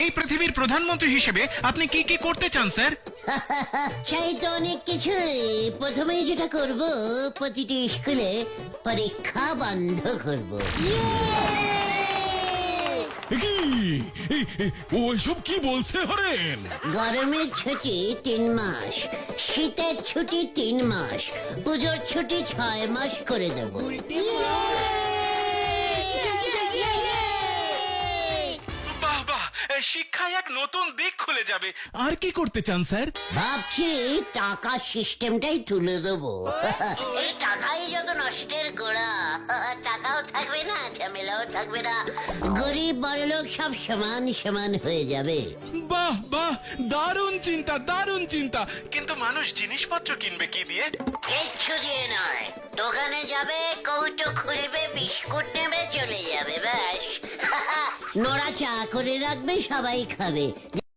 এই পৃথিবীর প্রধানমন্ত্রী হিসেবে আপনি কি কি করতে চান স্যার? চাই তো অনেক কিছুই। প্রথমেই যেটা করব, প্রতিটি স্কুলে পরীক্ষা বন্ধ করব। কি ও এসব কি বলছে হরেন? গরমের ছুটি 3 মাস, শীতের ছুটি 3 মাস, পুজোর ছুটি 6 মাস করে দেব। বাহ বাহ, শিক্ষায় এক নতুন দিক খুলে যাবে। আর কি করতে চান স্যার? ভাবছি টাকা সিস্টেমটাই তুলে দেবো। এই টাকাই যত নষ্টের গোড়া। টাকাও থাকবে না, ঝামেলাও থাকবে না, গরিব বড়লোক সব সমান সমান হয়ে যাবে। বাহ বাহ, দারুণ চিন্তা, দারুণ চিন্তা। কিন্তু মানুষ জিনিসপত্র কিনবে কি দিয়ে? কিচ্ছু দিয়ে নয়, দোকানে যাবে, কৌটো খুলবে, বিস্কুট নেবে, চলে যাবে, ব্যাস। নোরা চা করে রাখবে, সবাই খাবে।